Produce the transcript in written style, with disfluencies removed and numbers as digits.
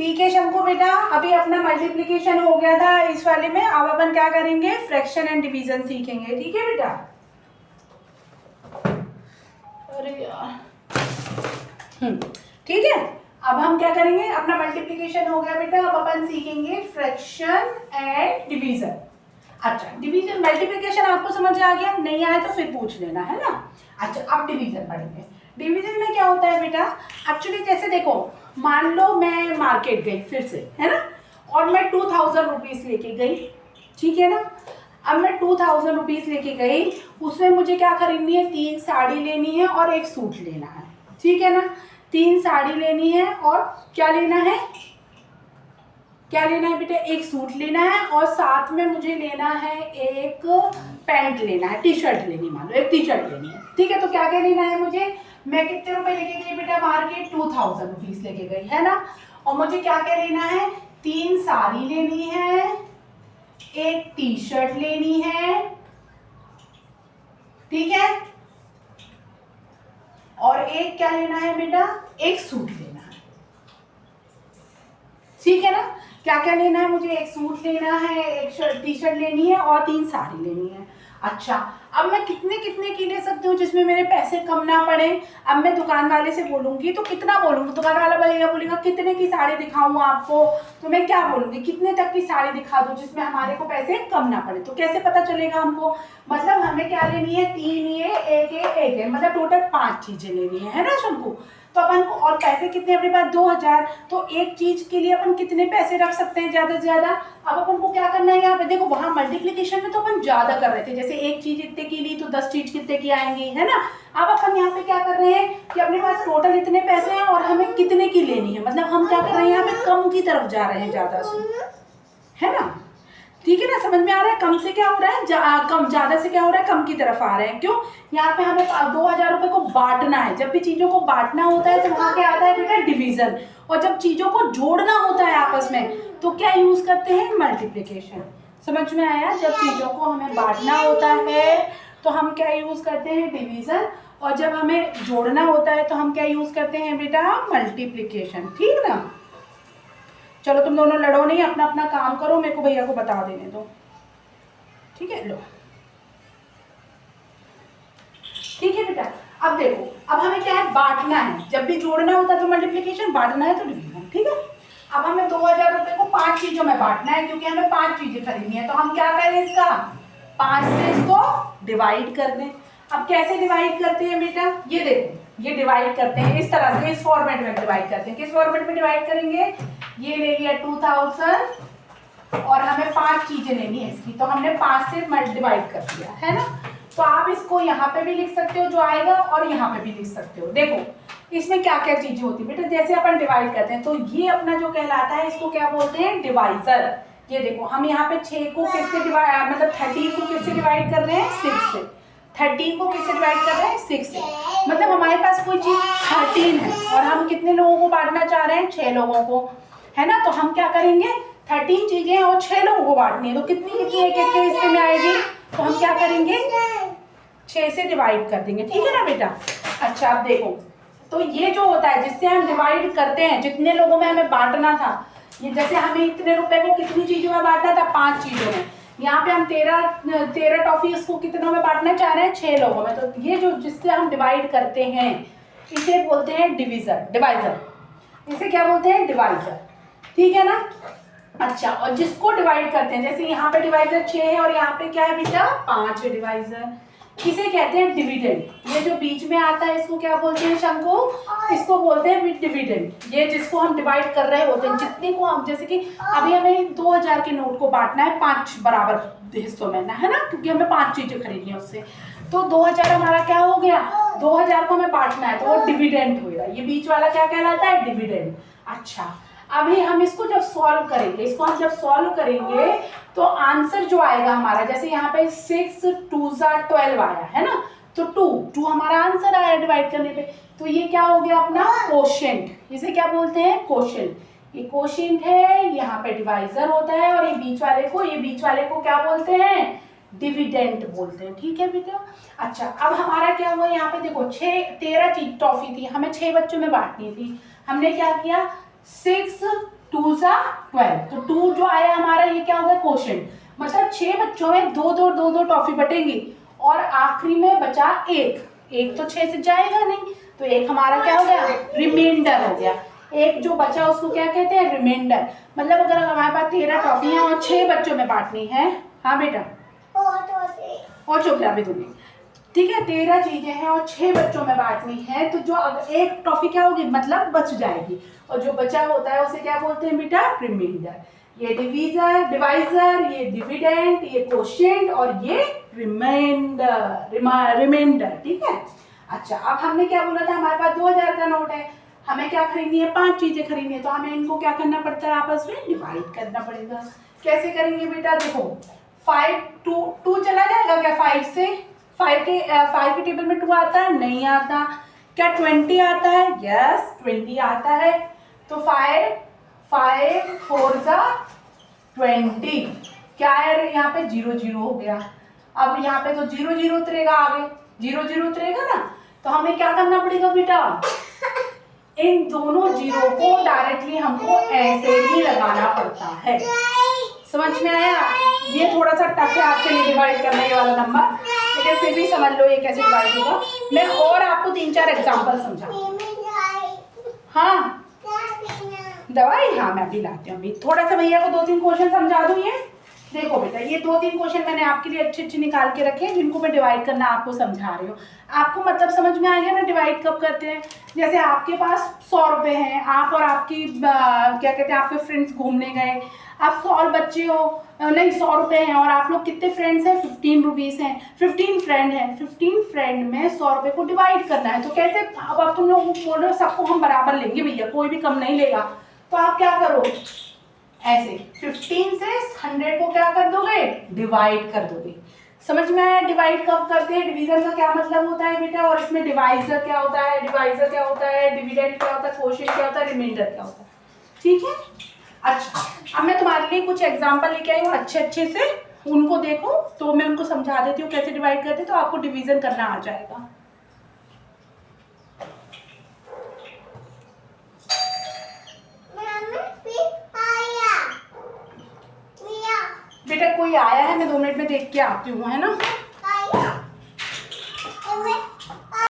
ठीक है शंकु बेटा, अभी अपना मल्टीप्लिकेशन हो गया था इस वाले में, अब अपन क्या करेंगे, फ्रैक्शन एंड डिवीजन सीखेंगे। ठीक है बेटा। अरे यार, ठीक है। अब हम क्या करेंगे, अपना मल्टीप्लिकेशन हो गया बेटा, अब अपन सीखेंगे फ्रैक्शन एंड डिवीजन। अच्छा, डिवीजन मल्टीप्लिकेशन आपको समझ आ गया, नहीं आया तो फिर पूछ लेना, है ना। अच्छा, अब डिवीजन पढ़ेंगे। डिवीजन में क्या होता है बेटा, एक्चुअली जैसे देखो, मान लो मैं मार्केट गई फिर से, है ना, और मैं 2000 रुपीज लेके गई, ठीक है ना। अब मैं 2000 रुपीज लेके गई, उसमें मुझे क्या खरीदनी है, 3 साड़ी लेनी है और एक सूट लेना है, ठीक है ना। 3 साड़ी लेनी है और क्या लेना है, क्या लेना है बेटा, एक सूट लेना है और साथ में मुझे लेना है एक पैंट लेना है, टी शर्ट लेनी, मान लो एक टी शर्ट लेनी है, ठीक है। तो क्या क्या लेना है मुझे, मैं कितने रुपए लेके गई बेटा मार्केट, 2000 रुपीज लेके गई, है ना। और मुझे क्या क्या लेना है, 3 साड़ी लेनी है, एक टी शर्ट लेनी है, ठीक है, और एक क्या लेना है बेटा, एक सूट लेना है, ठीक है ना। क्या क्या लेना है मुझे, एक सूट लेना है, एक टी शर्ट लेनी है और 3 साड़ी लेनी है। अच्छा, अब मैं कितने कितने की ले सकती हूँ जिसमें मेरे पैसे कम ना पड़े। अब मैं दुकान वाले से बोलूंगी तो कितना बोलूंगी, दुकान वाला बोलेगा कितने की साड़ी दिखाऊं आपको, तो मैं क्या बोलूंगी, कितने तक की साड़ी दिखा दूं जिसमें हमारे को पैसे कम ना पड़े। तो कैसे पता चलेगा हमको, मतलब हमें क्या लेनी है, 3 ये, एक है, मतलब टोटल 5 चीजें लेनी है ना शंकु। तो अपन को, और पैसे कितने अपने पास, 2000, तो एक चीज के लिए अपन कितने पैसे रख सकते हैं ज्यादा से ज्यादा। अब अपन को क्या करना है, यहाँ पे देखो, वहां मल्टीप्लिकेशन में तो अपन ज्यादा कर रहे थे, जैसे एक चीज इतने की ली तो 10 चीज कितने की आएंगी, है ना। अब अपन यहाँ पे क्या कर रहे हैं कि अपने पास टोटल इतने पैसे हैं और हमें कितने की लेनी है, मतलब हम क्या कर रहे हैं, यहाँ पे कम की तरफ जा रहे हैं ज्यादा से, है ना। ठीक है ना, समझ में आ रहा है, कम से क्या हो रहा है, कम, ज्यादा से क्या हो रहा है, कम की तरफ आ रहे हैं। क्यों, यहाँ पे हमें 2000 रुपए को बांटना है, जब भी चीजों को बांटना होता है तो वहां क्या आता है बेटा, डिवीजन। और जब चीजों को जोड़ना होता है आपस में तो क्या यूज करते हैं, मल्टीप्लिकेशन। समझ में आया, जब चीजों को हमें बांटना होता है तो हम क्या यूज करते हैं, डिवीजन, और जब हमें जोड़ना होता है तो हम क्या यूज करते हैं बेटा, मल्टीप्लिकेशन। ठीक ना। चलो तुम दोनों लड़ो नहीं, अपना अपना काम करो, मेरे को भैया को बता देने दो, ठीक है। लो, ठीक है बेटा। अब देखो, अब हमें क्या है, बांटना है, जब भी जोड़ना होता है तो मल्टीप्लिकेशन, बांटना है तो डिवीजन, ठीक है। अब हमें 2000 रुपए को 5 चीजों में बांटना है, क्योंकि हमें 5 चीजें खरीदनी है, तो हम क्या करें, इसका 5 से इसको डिवाइड कर दें। अब कैसे डिवाइड करते हैं बेटा, ये देखो, ये डिवाइड करते हैं इस तरह से, इस फॉर्मेट में डिवाइड करते हैं। किस फॉर्मेट में डिवाइड करेंगे, ये ले लिया 2000 और हमें 5 चीजें लेनी है इसकी, तो हमने 5 से डिवाइड कर दिया, है ना। तो आप इसको यहाँ पे भी लिख सकते हो जो आएगा, और यहाँ पे भी लिख सकते हो। देखो इसमें क्या क्या चीजें होती है बेटा, जैसे अपन डिवाइड करते हैं तो ये अपना जो कहलाता है, इसको क्या बोलते हैं, डिवाइजर। ये देखो, हम यहाँ पे 6 को किससे डिवाइड, मतलब 13 को किससे डिवाइड कर रहे हैं, 6 से। 13 को किससे डिवाइड कर रहे हैं, 6 से। मतलब हमारे पास कोई चीज 13 है और हम कितने लोगों को बांटना चाह रहे हैं, 6 लोगों को, है ना। तो हम क्या करेंगे, 13 चीजें और 6 लोगों को बांटनी है, तो कितनी कितनी एक एक के हिस्से में आएगी, तो हम क्या करेंगे, 6 से डिवाइड कर देंगे, ठीक है ना बेटा। अच्छा, अब देखो, तो ये जो होता है जिससे हम डिवाइड करते हैं, जितने लोगों में हमें बांटना था, ये जैसे हमें इतने रुपए को कितनी चीजों में बांटना था, 5 चीजों में। यहाँ पे हम 13 टॉफी इसको कितनों में बांटना चाह रहे हैं, 6 लोगों में। तो ये जो जिससे हम डिवाइड करते हैं इसे बोलते हैं डिवाइजर। इसे क्या बोलते हैं, डिवाइजर, ठीक है ना। अच्छा, और जिसको डिवाइड करते हैं, जैसे यहाँ पे डिवाइजर 6 है और यहाँ पे क्या है बेटा, 5 है डिवाइजर, इसे कहते हैं डिविडेंड। ये जो बीच में आता है इसको क्या बोलते हैं शंकु, इसको बोलते हैं डिविडेंड। ये जिसको हम डिवाइड कर रहे होते हैं, जितने को हम, जैसे कि अभी हमें 2000 के नोट को बांटना है 5 बराबर हिस्सों में ना, है ना, क्योंकि हमें 5 चीजें खरीदनी है उससे। तो 2000 हमारा क्या हो गया, 2000 को हमें बांटना है तो वो डिविडेंड होगा। ये बीच वाला क्या कहलाता है, डिविडेंड। अच्छा, अभी हम इसको जब सॉल्व करेंगे, इसको हम जब सॉल्व करेंगे तो आंसर जो आएगा हमारा, जैसे यहाँ पे 6 2 12 आया है ना, तो 2 हमारा आंसर आया डिवाइड करने पे। तो ये क्या हो गया अपना कोशेंट, इसे क्या बोलते हैं, कोशेंट। ये कोशेंट है, यहाँ पे डिवाइजर होता है, और ये बीच वाले को क्या बोलते हैं, डिविडेंड बोलते हैं, ठीक है बेटा। अच्छा, अब हमारा क्या हुआ, यहाँ पे देखो 13 चीज टॉफी थी, हमें 6 बच्चों में बांटनी थी। हमने क्या किया, 6 2 सा 12, तो 2 जो आया हमारा ये क्या होगा क्वोशिएंट, मतलब 6 बच्चों में दो दो टॉफी बटेंगी और आखिरी में बचा एक तो 6 से जाएगा नहीं, तो एक हमारा क्या हो गया रिमाइंडर हो गया। एक जो बचा उसको क्या कहते हैं रिमाइंडर। मतलब अगर हमारे पास 13 टॉफियां और 6 बच्चों में बांटनी है, हाँ बेटा और चुप भी दूंगी, ठीक है 13 चीजें हैं और 6 बच्चों में बांटनी है, तो जो एक टॉफी क्या होगी मतलब बच जाएगी, और जो बचा होता है उसे क्या बोलते हैं बेटा रिमाइंडर। ये डिवाइजर, ये डिविडेंड, ये क्वोशिएंट और ये रिमाइंडर, ठीक है। अच्छा अब हमने क्या बोला था, हमारे पास 2000 का नोट है, हमें क्या खरीदनी है 5 चीजें खरीदनी है, तो हमें इनको क्या करना पड़ता है आपस में डिवाइड करना पड़ेगा। कैसे करेंगे बेटा, देखो 5 2 चला जाएगा क्या 5 से, 5 के टेबल में 2 आता है नहीं आता, क्या 20 आता है, यस 20 आता है, तो 5 4 सा 20, क्या है यहाँ पे 0 0 हो गया। अब यहाँ पे तो 0 0 उतरेगा, आगे 0 0 उतरेगा ना, तो हमें क्या करना पड़ेगा बेटा, इन दोनों जीरो को डायरेक्टली हमको ऐसे ही लगाना पड़ता है। समझ में आया, ये थोड़ा सा टफ है आपके लिए डिवाइड करने वाला नंबर, लेकिन फिर भी समझ लो ये कैसे डिवाइड होगा। मैं और आपको 3-4 एग्जांपल समझाऊं। हाँ दवाई, हाँ मैं अभी लाती हूँ, अभी थोड़ा सा भैया को 2-3 क्वेश्चन समझा दूँ। ये देखो बेटा, ये 2-3 क्वेश्चन मैंने आपके लिए अच्छे निकाल के रखे हैं, जिनको मैं डिवाइड करना आपको समझा रही हूँ। आपको मतलब समझ में आ गया ना डिवाइड कब करते हैं। जैसे आपके पास 100 रुपये हैं, आप और आपकी क्या कहते हैं आपके फ्रेंड्स घूमने गए, आप 100 बच्चे हो, नहीं 100 रुपये हैं और आप लोग कितने फ्रेंड्स हैं 15 रुपीज़ हैं, 15 फ्रेंड हैं, 15 फ्रेंड में 100 रुपये को डिवाइड करना है। तो कैसे, अब आप तुम लोग बोल रहे हो सबको हम बराबर लेंगे भैया, कोई भी कम नहीं लेगा, तो आप क्या करो ऐसे 15 से 100 को क्या कर दोगे डिवाइड कर दोगे। समझ में आया डिवाइड कब करते हैं, डिवीजन का क्या मतलब होता है बेटा, और इसमें डिवाइजर क्या होता है, डिविडेंड क्या होता है, क्वोशिएंट क्या होता है, रिमाइंडर क्या होता है, ठीक है। अच्छा अब मैं तुम्हारे लिए कुछ एग्जांपल लेके आई हूँ अच्छे से, उनको देखो तो मैं उनको समझा देती हूँ कैसे डिवाइड करते, तो आपको डिवीजन करना आ जाएगा। बेटा कोई आया है, मैं 2 मिनट में देख के आती हूँ, है ना।